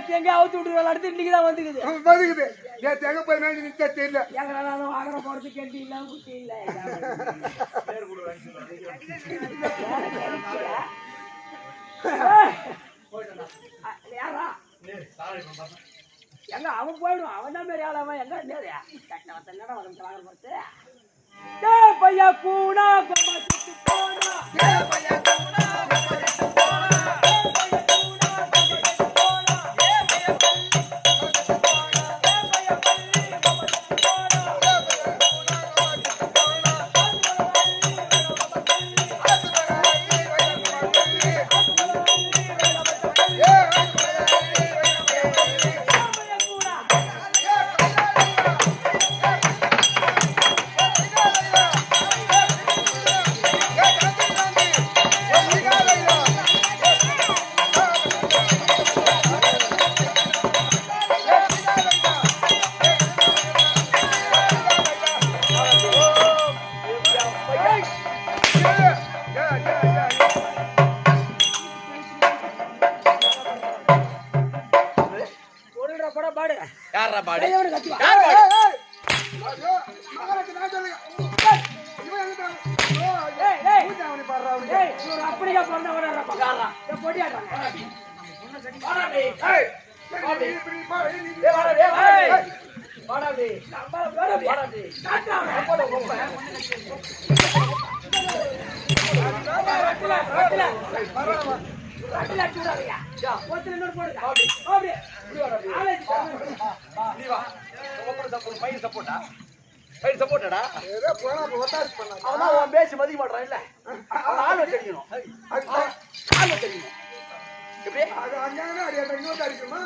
நேத்து எங்க அவுத்து விட்டு அடுத்து இன்னைக்கு தான் வந்துக்குது நேத்து எங்க போய் மேய்ச்சி நிக்க தெரியல எங்க நான் வாங்குற போறது கேட்டு இல்ல குட்டி இல்ல எங்க அவன் போயிடும் அவன் தான் மாரி ஆளவன் எங்க என்னடா வந்து பையா கூடா போனா அப்படியே சப்போர்ட்டடா ஏதோ போனா ஒட்டாஸ் பண்ணா அவன் அவன் பேசி மதிக்க மாட்டறான் இல்ல அவன் ஆளு தெரியும் ஆளு தெரியும் எப்படி அது அங்கங்க அடியா இன்னொரு அடிக்குமா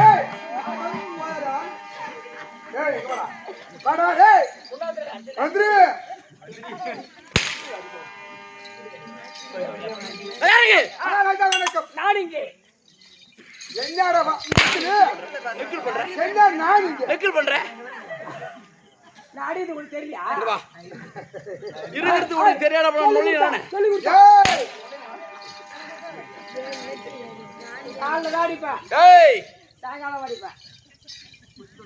ஏய் ஏய் வாடா ஏய் அந்திரி ஏய் வணக்கம் நான் இங்கே என்னடா நெக்கில் பண்ற என்ன நான் இங்க நெக்கில் பண்ற நாடி இது உங்களுக்கு தெரியல வா இருக்கிறது உங்களுக்கு தெரியாத மொழி நானே சொல்லி குடு ஏய் கால்ல வாடிப்பா ஏய் சாயங்காலம் வாடிப்பா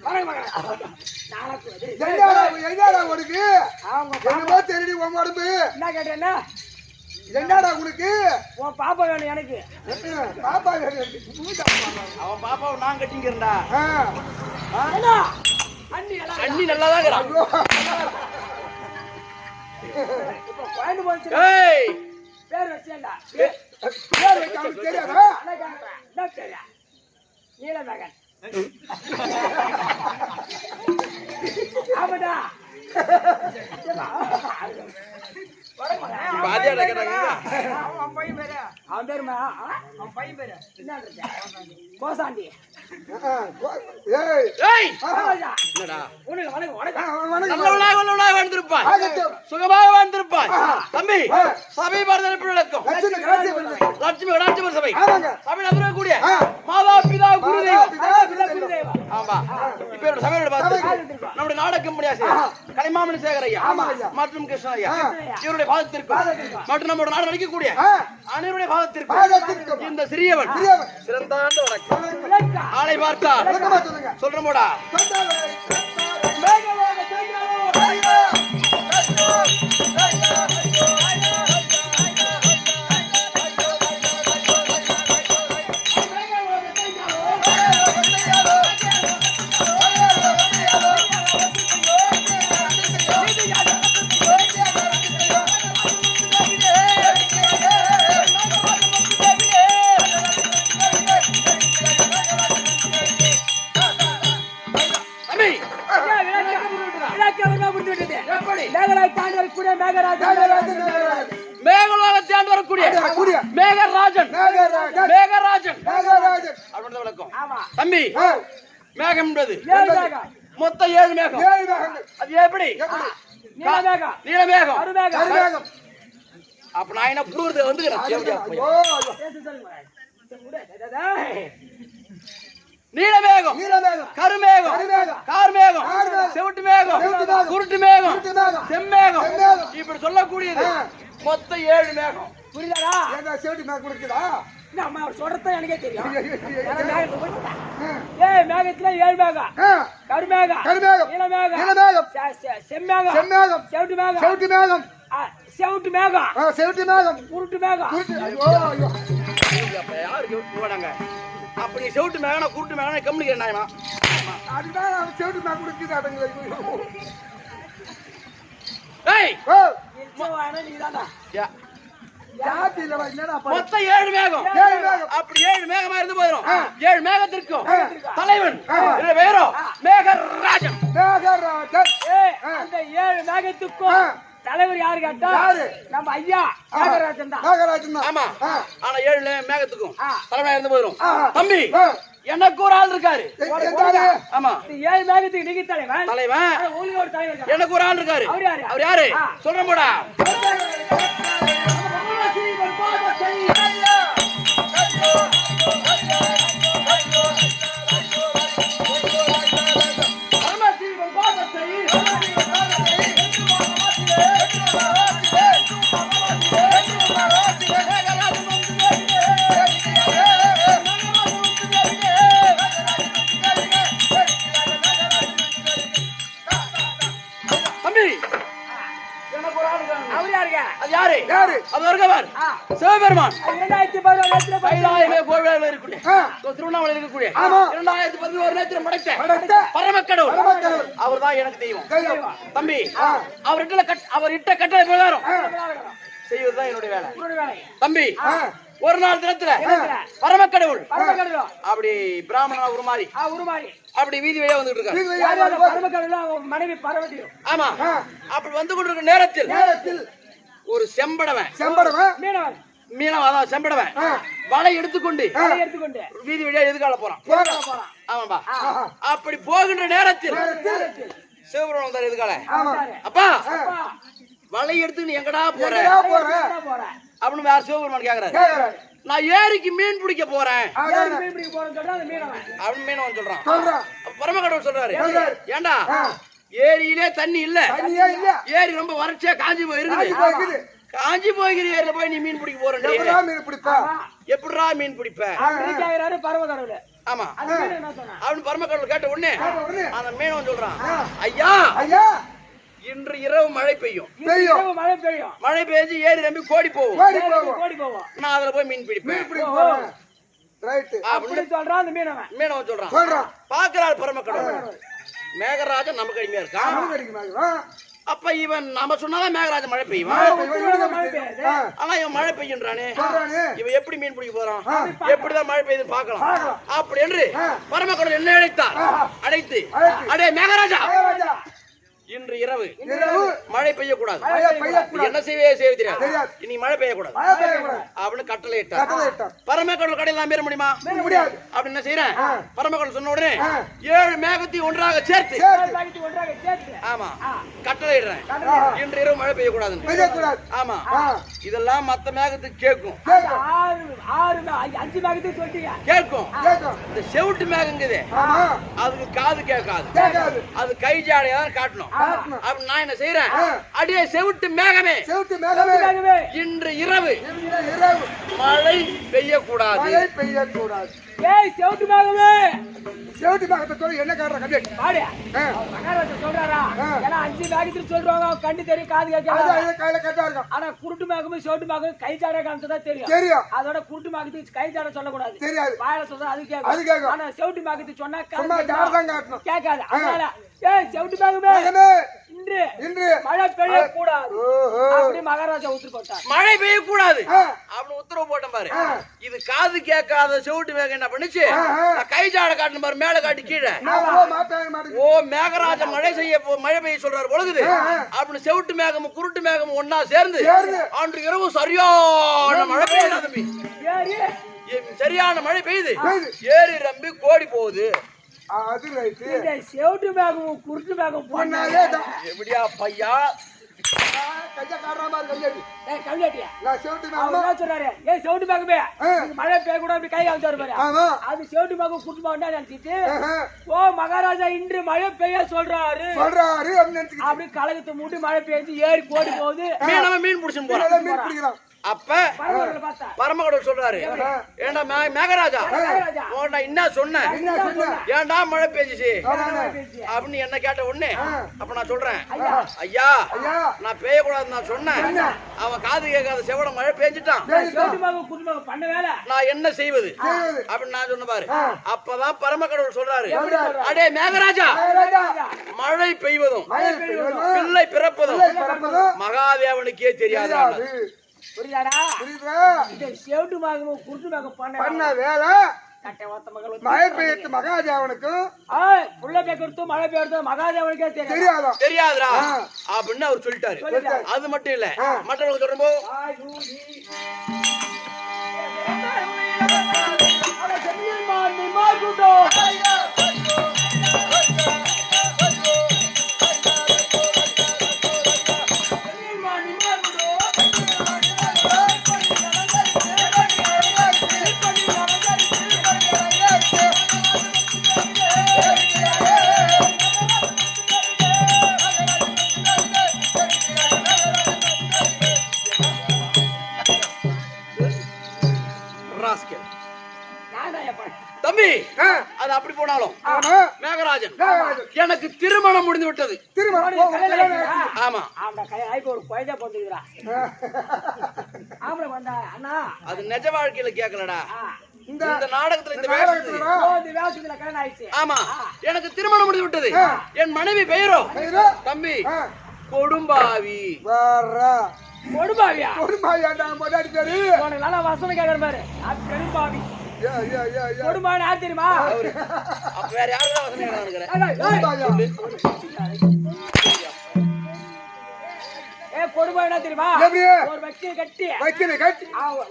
வரங்க மகன் நாளைக்கு என்னடா உனக்கு அவங்க என்னமோ தெரியடி உன் உடம்பு என்ன கேட்டேன்னா என்னடா உனக்கு உன் பாப்பா வேணும் எனக்கு பாப்பா வேணும் அவன் பாப்பாவை நான் கட்டிக்கிறேன்டா அண்ணி நல்லா தான் இப்ப கோயந்து போச்சு பேர் வச்சேன்டா பேர் வைக்க அவனுக்கு தெரியாதா என்ன தெரியா நீலமகன் ஆமாடா பாதியாடா கேட்டாங்க அவன் பையன் பேரு அவன் பேருமா அவன் பையன் பேரு என்னடா கோசாண்டி ஏய் ஏய் என்னடா உனக்கு வணக்கம் நல்லவனாக வாழ்ந்திருப்பாய் சுகமாக வாழ்ந்திருப்பாய் தம்பி சபை பாரத நடக்கும் லட்சுமி கடாட்சி சபை சபை நடத்த கூடிய மாதா பிதா குரு தெய்வம் ஆமா இப்ப இந்த சபையோட பார்த்து நம்முடைய நாடகம் முடியாது கலைமாமணி சேகர் ஐயா மற்றும் கிருஷ்ண ஐயா இவருடைய பாதத்திற்கு மற்றும் நம்முடைய நாடு நடிக்கக்கூடிய அனைவருடைய பாதத்திற்கு இந்த சிறியவன் சிறந்தாண்டு வணக்கம் ஆளை பார்த்தா சொல்ற போடா தம்பி மேகம் என்பது மொத்தம் 7 மேகம் அது எப்படி நீலமேகம் அப்ப நான் என்ன புடுறது வந்துக்கிறேன் நீலமேகம் கருமேகம் கார்மேகம் செவிட்டு மேகம் குருட்டு மேகம் செம்மேகம் இப்படி சொல்லக்கூடியது மொத்தம் 7 மேகம் புரியுதாடா? ஏதா செவிட்டு மேக கொடுக்குதா? நம்ம சொல்றத எனக்கே தெரியும். ஆ. மேகத்துல 7 மேகம். ஆ. கருமேகம், கருமேகம், நீலமேகம், நீலமேகம், செம்மேகம், செம்மேகம், செவிட்டு மேகம், செவிட்டு மேகம், செவிட்டு மேகம், ஆ, செவிட்டு மேகம், குருட்டு மேகம். குருட்டு. ஐயோ, ஐயோ. அப்ப யாருக்கு விட்டு போனாங்க? அப்ப நீ செவிட்டு மேகனா குருட்டு மேகனா கம்முனிக்கிறேன் நாயனா. அதுதான் அவன் செவிட்டு மேக கொடுக்குது. அதுங்க. ஏய் ஓ, நீதான்டா. ஜாதி இல்லடா, என்னடா பண்ண? மொத்தம் 7 மேகம். 7 மேகம். அப்படி 7 மேகமா இருந்து போயிடும். 7 மேகத்திற்கும் ஆ. தலைவன் இல்ல வேறோ மேகராஜன். மேகராஜன். அந்த 7 மேகத்துக்கும் ஆ. தலைவர் யாரு கேட்டா? யாரு? நம்ம ஐயா மேகராஜன் தான். மேகராஜன் தான். ஆமா. ஆ. ஆனா 7 மேகத்துக்கும் ஆ. தலைவனா இருந்து போயிடும். ஆ. தம்பி ஆ. எனக்கு ஒரு ஆள் இருக்காரு. எந்தாரு? ஆமா இந்த 7 மேகத்துக்கு நீங்க தலைவன். தலைவன். ஆனா உங்களுக்கு ஒரு தலைவர் இருக்காரு. எனக்கு ஒரு ஆள் இருக்காரு. அவர் யாரு? அவர் யாரு? ஆ. சொல்றேன் போடா. தம்பி எனக்கு ஒரு ஆள் இருக்காரு. அவர் யாருங்க? அது யாரு? யாரு? அது வருகவர் ஆ. சிவபெருமான். 2011 கைலாயமே கோவிலில் இருக்கக்கூடிய ஆ. திருவண்ணாமலை இருக்கக்கூடிய ஆமா. 2011 நேரத்தில் படைத்த படைத்த பரமக்கடவுள். பரமக்கடவுள். அவர்தான் எனக்கு தெய்வம். தெய்வம். தம்பி அவர் இட்ட கட்டளை பிரகாரம் ஆ. செய்வதுதான் என்னுடைய வேலை. உங்களுடைய வேலை. தம்பி ஆ. ஒரு நாள் தினத்துல தினத்துல பரமக்கடவுள் பரமக்கடவுளோ? அப்படி பிராமணா உருமாறி உருமாறி. அப்படி வீதி வழியா வந்துட்டு இருக்காரு. வீதி யாரு அந்த வழியா பரமக்கடவுளோ? அவங்க மனைவி பார்வதியும். ஆமா. ஆ. அப்படி வந்து கொண்டிருக்கிற நேரத்தில் நேரத்தில் ஒரு செம்படவன் செம்படவன். மீனவன் மீனவாதான் செம்படவன் ஆ. வலை எடுத்துக்கொண்டு அதை எடுத்துக்கொண்டு வீதி வழியா எதுக்கால போறான். போறான். ஆமாப்பா. ஆஹா. அப்படி போகின்ற நேரத்தில் நேரத்தில். சிவபெருமான் வந்தார் எதுக்கால. ஆமா. அப்பா அப்பா, வலை எடுத்து நீ எங்கடா போற எங்கடா போற? எங்கடா போற? அப்படின்னு வேற சிவபெருமான் கேக்குறாரு. கேக்குறாரு. நான் ஏரிக்கு மீன் பிடிக்க போறேன் அதானே. யாருக்கு மீன் பிடிக்க போறோம்னு சொல்றா அந்த மீனவன். அப்படின்னு மீனவன் சொல்றான். சொல்றான். அப்ப பரமக்கடவுள் சொல்றாரு, சொல்றாரு. ஏண்டா ஆ. ஏரியிலே தண்ணி இல்ல, தண்ணியே இல்ல. ஏரி ரொம்ப வறட்சியா காஞ்சி காஞ்சி போயிருக்குது. போய்க்குது. காஞ்சி போய்கிற ஏரியில போய் நீ மீன் பிடிக்க போறேன். எப்படா மீன் பிடிப்பா? எப்படிடா மீன் பிடிப்ப? அப்படி கேக்குறாரு பரமக்கடவுளு. ஆமா. அந்த மீன் என்ன சொன்னா? அவன் பரமக்கடவுள் கேட்ட உடனே கேட்ட உடனே, அந்த மீனவன் சொல்றான், ஆ. ஐயா ஐயா, இன்று இரவு மழை பெய்யும். பெய்யும். இரவு மழை பெய்யும். மழை பெய்ஞ்சு ஏரி நம்பி கோடி போகும். கோடி ஏரிக்கு போவோம். கோடி போவோம். நான் அதுல போய் மீன் பிடிப்பேன் மீன் பிடிக்க போறேன். ரைட்டு. அப்படி சொல்றான் அந்த மீனவன். மீனவன் சொல்றான். சொல்றான். பாக்குறாள் பரமக்கடவுள். மேகராஜன் நமக்கு அடிமையா இருக்கான். நமக்கு அடிக்குமா? அப்ப இவன் நாம சொன்னாதான் மேகராஜன் மழை பெய்யுமா? மழை பெய்யும். மழை பெய்யுது. ஆ. ஆனா இவன் மழை பெய்யுன்றானே, சொல்றானே. இவன் எப்படி மீன் பிடிக்க போறான்? ஆ. எப்படிதான் மழை பெய்யுதுன்னு பார்க்கலாம். பார்க்கலாம். அப்படி என்று ஆ. பரமக்கடவுள் என்ன அழைத்தார். ஆஹா. அழைத்து, அழைத்து. அடே மேகராஜா, மகாராஜா, இன்று இரவு இரவு மழை பெய்யக்கூடாது. மழை பெய்யக்கூடாது. என்ன செய்ய தெரியாது. தெரியாது. இன்னைக்கு மழை பெய்யக்கூடாது மழை பெய்யக்கூடாது. அப்படின்னு கட்டளை இட்டார். கட்டளை இட்டார். பரமக்கடவுள் கடையில் நான் மீற முடியுமா? முடியாது. அப்படி என்ன செய்யறேன்? ஆ. பரமக்கடவுள் சொன்ன உடனே ஆ. 7 மேகத்தை ஒன்றாக சேர்த்து, சேர்த்து. பாக்கெட் ஒன்றாக சேர்த்து. ஆமா, ஆ. கட்டளை இடுறேன். ஆஹா. இன்று இரவு மழை பெய்யக்கூடாது. பெய்யக்கூடாது. ஆமா. ஆ. இதெல்லாம் மத்த மேகத்துக்கு கேட்கும். கேட்கும். அஞ்சு பாக்கெட்டு சொல்லிட்டீங்க. கேட்கும். கேட்கும். இந்த செவிட்டு மேகங்குது, ஆமா. அதுக்கு காது கேட்காது. கேட்காது. அது கை ஜாடையா காட்டணும். காட்டணும். அப்ப நான் என்ன செய்யறேன்? ஆ. அடியே செவிட்டு மேகமே, செவுட்டு மேகமே, மேகமே, இன்று இரவு இன்று இரவு மழை பெய்யக்கூடாது. மழை பெய்யக்கூடாது. ஏய் செவுட்டு மேகமே, செவுட்டு மேகத்தை சொல்லி என்ன காட்டுற கதை? பாடு. ஆ. மகாராஜா சொல்றாரா? ஆ. ஏன்னா அஞ்சு பாக்கெட்டு சொல்றாங்க, அவன் கண்ணு தெரியும், காது அது கேட்கல. அது கையில கட்டா இருக்கும். ஆனா குருட்டு மேகமும் செவுட்டு மேகமும் கை சாட காமிச்சதா தெரியும். தெரியும். அதோட குருட்டு மேகத்துக்கு கை சாட சொல்லக்கூடாது. தெரியாது. வாயில சொல்றா அது அது கேட்கும். கேட்கும். ஆனா செவுட்டு மேகத்துக்கு சொன்னா சும்மா காது ஜாடதான் காட்டணும். கேட்காது. அதனால ஏய் செவுட்டு மேகமே, மேகமே, இன்று இன்று மழை பெய்யக்கூடாது ஓஹோ. அப்படி மகாராஜா உத்தரவு போட்டார். மழை பெய்யக்கூடாது ஆ. அப்படின்னு உத்தரவு போட்டேன் பாரு. ஆ. இது காது கேட்காத செவிட்டு மேகம் என்ன பண்ணுச்சு? ஆஹா. நான் கை ஜாடை காட்டணும் பாரு, மேல காட்டி கீழே. நான் ஓ மாட்டாங்க மாட்டேங்க. ஓ மேகராஜன் மழை செய்ய மழை பெய்ய சொல்றாரு பொழுது. ஆ. அப்படின்னு செவிட்டு மேகமும் குருட்டு மேகமும் ஒன்னா சேர்ந்து சேர்ந்து. அன்று இரவு சரியான மழை பெய்யுது. தம்பி ஏறி சரியான மழை பெய்யுது. பெய்யுது. ஏரி ரம்பி கோடி போகுது. அது ரைட்டு. இந்த செவுட்டு மேகமும் குருட்டு மேகம் பொண்ணாலே தான். எப்படியா பையா? கையை காட்டுற மாதிரி கையடி. ஏய் கவியாட்டியா நான் செவுட்டு அவர் மேகமா. என்ன சொல்றாரு? ஏய் செவுட்டு மேகமே, ஆ. நீங்க மழை பெய்ய கூட அப்படி கை காமிச்சாரு பாரு. ஆமா. அது செவுட்டு மேகம் குருட்டு மேகம் நினைச்சிட்டு ஆஹா. ஓ மகாராஜா இன்று மழை பெய்ய சொல்றாரு சொல்றாரு அப்படின்னு நினைச்சுக்கிட்டு அப்படி கழகத்தை மூட்டி மழை பெய்ஞ்சு ஏறி கோடி போகுது. மீனவன் மீன் பிடிச்சுன்னு போறான். இதெல்லாம் மீன் பிடிக்கிறான். அப்ப பரமகடவுள் சொல்றாரு, ஏண்டா மேகராஜா உன்கிட்ட என்ன சொன்ன, ஏண்டா மழை பெய்ஞ்சிச்சு அப்படின்னு என்ன கேட்ட உடனே அப்ப நான் சொல்றேன், ஐயா நான் பெய்யக்கூடாதுன்னு நான் சொன்னேன், அவன் காது கேட்காத செவட மழை பெய்ஞ்சிட்டான், நான் என்ன செய்வது அப்படின்னு நான் சொன்ன பாரு. அப்பதான் பரமகடவுள் சொல்றாரு, அடே மேகராஜா, மழை பெய்வதும் பிள்ளை பிறப்பதும் மகாதேவனுக்கே தெரியாது. புரியுதாடா? பண்ண வேலை மழை பெய்யத்து மகாதேவனுக்கும் புள்ள பெய்யறதும் மழை பெய்யறதும் மகாதேவனுக்கே தெரியாதுடா அப்படின்னு அவர் சொல்லிட்டாரு. அது மட்டும் இல்ல, மற்றவங்களுக்கு சொல்றப்போ தம்பி அது அப்படி போனாலும் மேகராஜன் எனக்கு திருமணம் முடிந்து விட்டது. ஆமா, அது நிஜ வாழ்க்கையில கேட்கலடா, இந்த நாடகத்துல இந்த வேஷத்துல. ஆமா, எனக்கு திருமணம் முடிந்து விட்டது. என் மனைவி பெயரோ தம்பி கொடும்பாவி. கொடும்பாவியா? நல்லா வசனம் கேட்கிற பாரு, பெரும்பாவி. கொடும்பாவி யார் தெரியுமா? அப்ப வேற யாருதான் வசனம் கொடுமையா தெரியுமா? ஒரு வக்கீல் கட்டி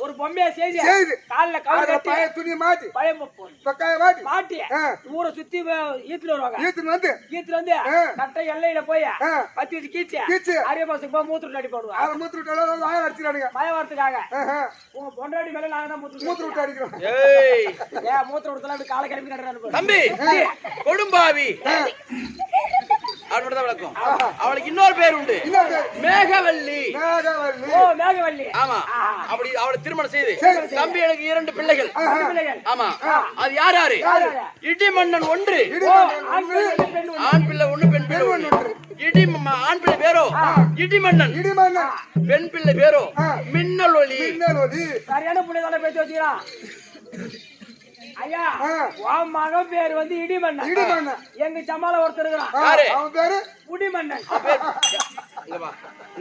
ஒரு பொம்மையை செய்து கால்ல கட்டி துணி மாட்டி மாட்டி ஊரை சுத்தி ஈத்துல வருவாங்க. ஈத்துல வந்து கட்ட எல்லையில போய் பத்தி வச்சு கீச்சு அரிய மாசத்துக்கு போய் மூத்திரம் அடி போடுவாங்க. மழை வரத்துக்காக உங்க பொண்டாடி மேல நாங்க தான் மூத்திரம் அடிக்கிறோம். மூத்திரம் விடுத்தல அப்படி காலை கிளம்பி நடுறாரு தம்பி. கொடும்பாவி அப்படிதான் விளக்கம். அவளுக்கு இன்னொரு பேர் உண்டு, மேகவல்லி. மேகவல்லி. ஆமா, அப்படி அவளை திருமணம் செய்து தம்பி எனக்கு 2 பிள்ளைகள். ஆமா, அது யார் யாரு? இடிமன்னன் 1, ஆண் பிள்ளை 1, பெண் பிள்ளை 1. ஆண் பிள்ளை பேரோ இடிமன்னன், பெண் பிள்ளை பேரோ மின்னல் ஒளி. சரியான பிள்ளை தானே பேசி வச்சுக்கிறான். ஐயா, உன் மகன் பேர் வந்து இடிமன்னன். எங்க சம்மால ஒருத்தர் இருக்கிறான், அவன் பேரு குடிமன்னன்.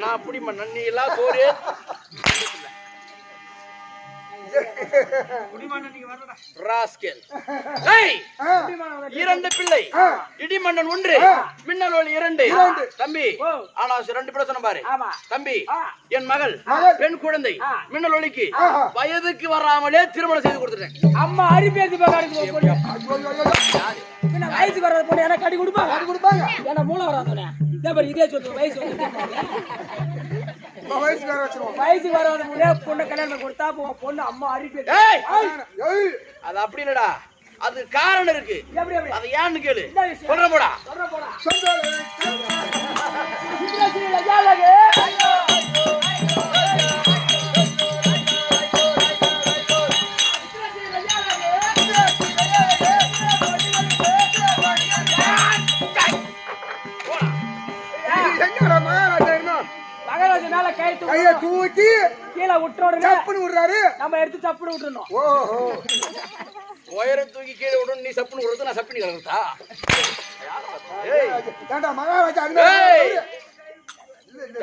நான் புடி மன்னன், நீ எல்லாம் சோறு ராஸ்கல். 2 பிள்ளை, இடிமன்னன் 1, மின்னல் ஒளி 2. தம்பி ஆனா 2 பிள்ளை சொன்ன பாரு தம்பி. என் மகள் பெண் குழந்தை மின்னல் ஒளிக்கு வயதுக்கு வராமலே திருமணம் செய்து கொடுத்துட்டேன். அம்மா அரிப்பேசி வயசுக்கு வர்றது பொண்ணு எனக்கு கடி கொடுப்பாங்க. ஏன்னா மூளை வராதே இதே சொல்லு. வயசுக்கு வராத பொண்ணு கல்யாணம் கொடுத்தா பொண்ணு அம்மா அரிப்பேசி. அது அப்படி இல்லடா, அது காரணம் இருக்கு. அது ஏன்னு கேளு, சொல்ற போடா. மகாராஜ மேல கையை தூக்கி கீழே விட்டுறாரு, நம்ம எடுத்து சப்புன்னு விட்டுறணும். உயரம் தூக்கி கீழே விடணும், நீ சப்புன்னு விடுறது, நான் சப்புனி கலந்தா.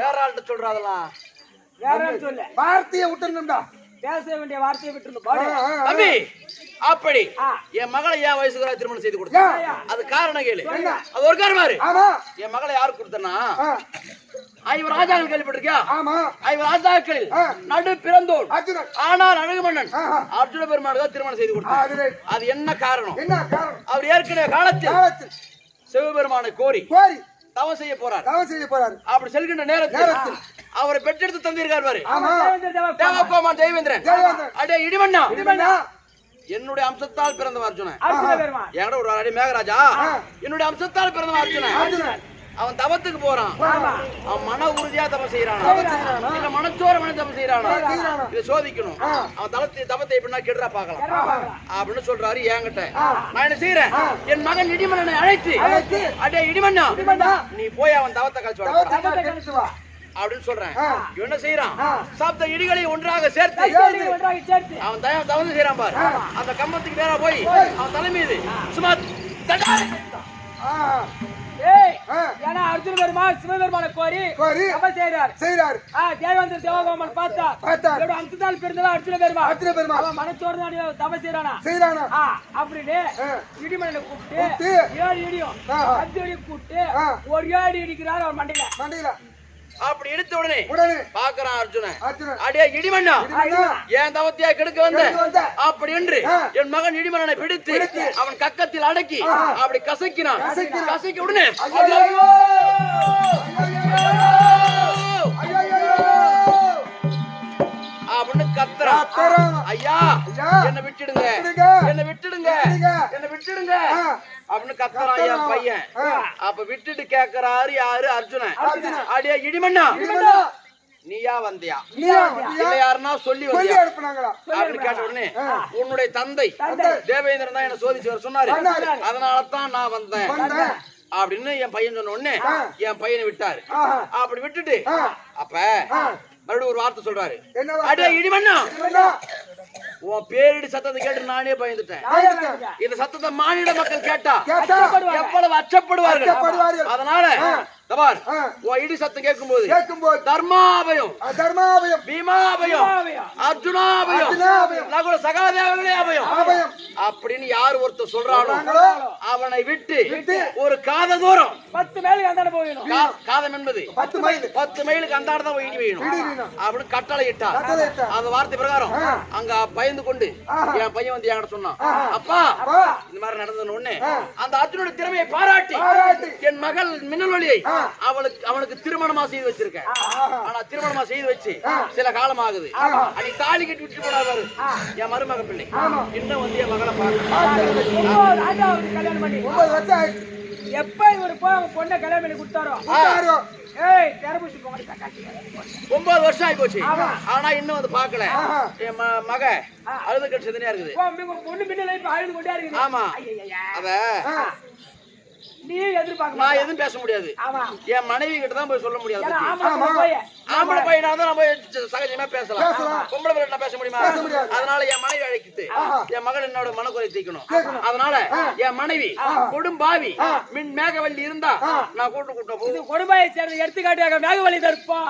வேற ஆள்கிட்ட சொல்றாதெல்லாம், வேற ஆள் சொல்ல வார்த்தையை விட்டுருந்தா, பேச வேண்டிய வார்த்தையை விட்டுருந்தோம் தம்பி. அப்படி என் மகளை என் வயசுக்கு திருமணம் செய்து கொடுத்தேன். அது காரணம் கேளு, அது ஒரு காரணம் பாரு. என் மகளை யாருக்கு கொடுத்தனா, 5 ராஜாக்கள் கேள்விப்பட்டிருக்கியா? 5 ராஜாக்களில் நடு பிறந்தோர் ஆனால் அழகுமன்னன் அர்ஜுன பெருமாள் தான் திருமணம் செய்து கொடுத்தார். அது என்ன காரணம்? அவர் ஏற்கனவே காலத்தில் சிவபெருமானை கோரி தவம் செய்ய போறார். அப்படி செல்கின்ற நேரத்தில் அவரை பெற்றெடுத்து தந்திருக்கார் பாரு தேவகோமான் தேவேந்திரன். அடே இடிமன்னா, என்னுடைய அம்சத்தால் பிறந்தவன் அர்ஜுனன். என்கிட்ட ஒரு அடி மேகராஜா, என்னுடைய அம்சத்தால் பிறந்தவன் அர்ஜுனன். அவன் தவத்துக்கு போறான். அவன் மன உறுதியா தவம் செய்யறானா இல்ல மனச்சோர மன தவம் செய்யறானா இதை சோதிக்கணும். அவன் தவத்தை எப்படின்னா கெடுறா பாக்கலாம் அப்படின்னு சொல்றாரு என்கிட்ட. நான் என்ன செய்யறேன், என் மகன் இடிமன்னனை அழைத்து அடே இடிமன்னா நீ போய் அவன் தவத்தை கழிச்சு வா அப்படின்னு சொல்றேன். என்ன செய்யறான், சாப்பிட்ட இடிகளை ஒன்றாக சேர்த்து அவன் தவறு செய்யறான் பாரு. அந்த கம்பத்துக்கு நேரா போய் அவன் தலை மீது சும்மா அர்ஜுன பெருமாள் சிவபெருமான கோரி செய்யறாரு. தேவேந்திர தேவகோமன் பார்த்தா அம்சத்தால் பிறந்தவன் அர்ஜுன பெருமாள். அவன் மனச்சோர்ந்து தவ செய்யறானா அப்படின்னு இடிமனை கூப்பிட்டு 7 இடியும் 10 இடி கூப்பிட்டு ஒரு 7 இடிக்கிறார் அவர் மண்டையில. அப்படி எடுத்த உடனே பாக்குறான் அர்ஜுனன், அடே இடிமன்னா ஏன் தவத்தியா கெடுக்க வந்த அப்படி என்று என் மகன் இடிமன்னனை பிடித்து அவன் கக்கத்தில் அடக்கி அப்படி கசக்கினான். கசக்கி உடனே அப்படின்னு கத்துறான், ஐயா என்ன விட்டுடுங்க என்ன விட்டுடுங்க என்ன விட்டுடுங்க அப்படின்னு கத்துறான் என் பையன். அப்ப விட்டுட்டு கேக்குறாரு யாரு, அர்ஜுனன். அடியா இடிமன்னா நீயா வந்தியா இல்ல யாருன்னா சொல்லி வந்தியா அப்படின்னு கேட்ட உடனே உன்னுடைய தந்தை தேவேந்திரன் தான் என்ன சோதிச்சு வர சொன்னாரு, அதனாலதான் நான் வந்தேன் அப்படின்னு என் பையன் சொன்ன உடனே என் பையனை விட்டாரு. அப்படி விட்டுட்டு அப்ப மறுபடியும் ஒரு வார்த்தை சொல்றாரு, அடே இடிமன்னா உன் பேரிடி சத்தத்தை கேட்டு நானே பயந்துட்டேன். இந்த சத்தத்தை மாநில மக்கள் கேட்டா எவ்வளவு அச்சப்படுவார்கள். அதனால இடி சத்தம் கேட்கும் போது தர்மாபயம் பீமாபயம் அர்ஜுனாபயம் நகுல சகாதேவர்களே அபயம் அப்படின்னு யார் ஒருத்தர் சொல்றானோ அவனை விட்டு ஒரு காத தூரம் 10 மைலுக்கு அந்தாண்ட போகணும். காதம் என்பது 10 மைலுக்கு அந்தாண்ட தான் இடி வேணும் அப்படின்னு கட்டளை இட்டார். அந்த வார்த்தை பிரகாரம் அங்க பயந்து கொண்டு என் பையன் வந்து என்கிட்ட சொன்னான், அப்பா இந்த மாதிரி நடந்தது உடனே அந்த அர்ஜுனுடைய திறமையை பாராட்டி என் மகள் மின்னலொளியை அவனுக்கு திருமணமா செய்து வச்சிருக்கேன். ஆனா திருமணமா செய்து வச்சு சில காலம் ஆகுது. அடி தாலி கட்டி விட்டு போனாரு என் மருமக பிள்ளை. இன்னும் வந்து என் மகளை எப்ப இவரு போய் அவங்க பொண்ணை கல்யாணம் பண்ணி கொடுத்தாரோ 9 வருஷம் ஆகி போச்சு. ஆனா இன்னும் வந்து பாக்கல. என் மக அழுது கட்சதனையா இருக்குது. பொண்ணு பின்ன அழுது கொண்டே இருக்குது. ஆமா அத நீ எதிர்பார்க்க நான் எதுவும் பேச முடியாது. என் மனைவி கிட்ட தான் போய் சொல்ல முடியாது. ஆம்பளை பையனா தான் நம்ம சகஜமா பேசலாம். பொம்பளை பையனா பேச முடியுமா? அதனால என் மனைவி அழைக்குது. என் மகன் என்னோட மனக்குறை தீக்கணும். அதனால என் மனைவி கொடும்பாவி மின் மேகவல்லி இருந்தா நான் கூட்ட போது கொடும்பாயை சேர்ந்த எடுத்துக்காட்டியாக மேகவல்லி தருப்பா.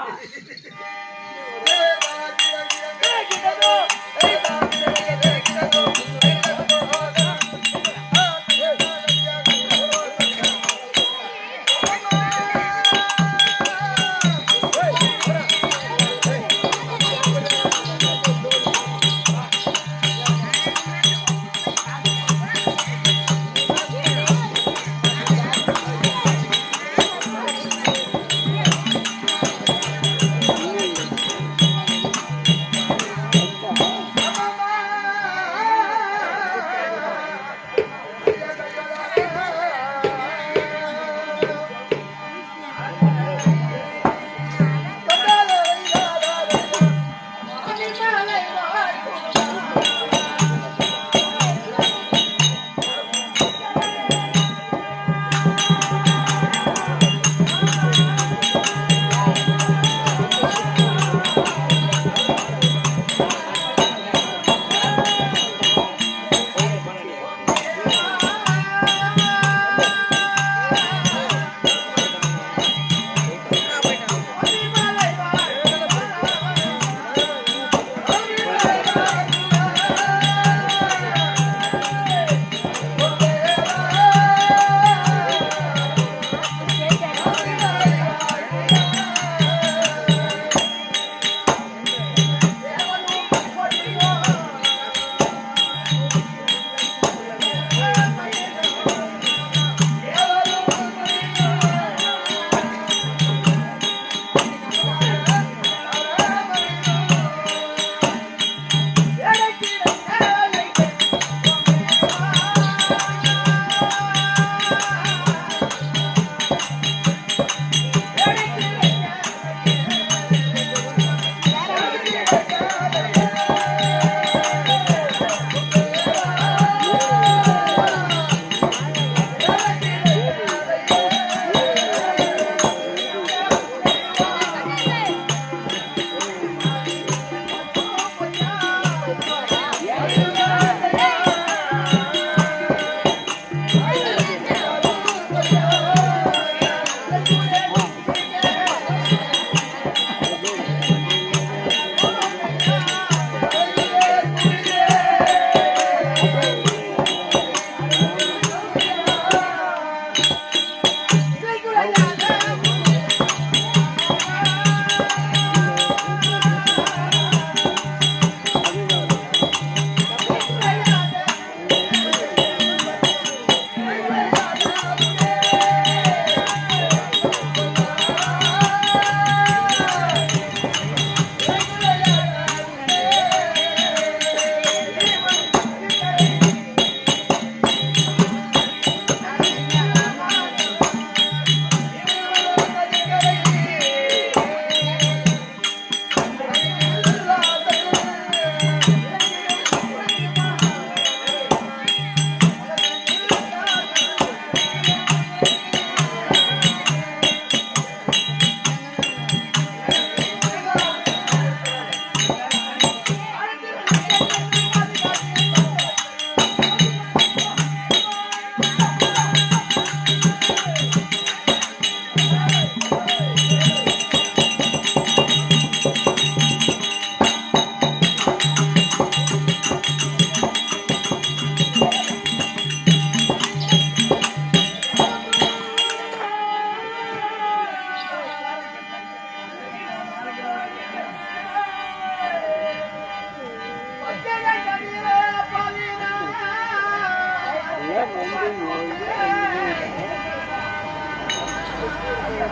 Thank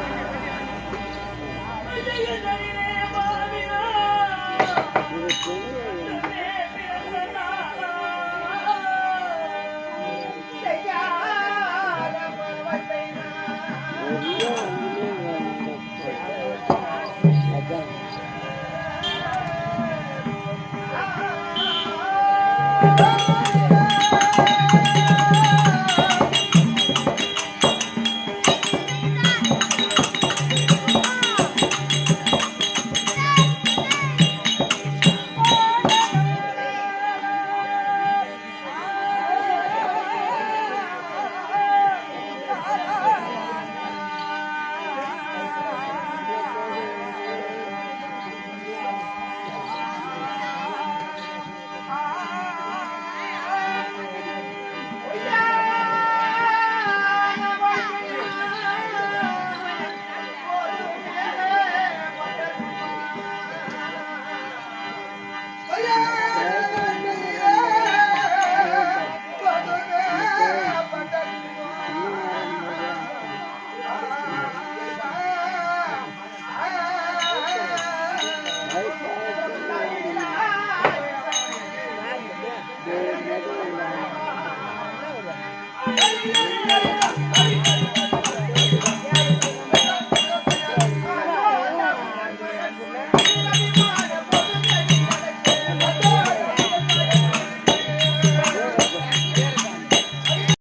you.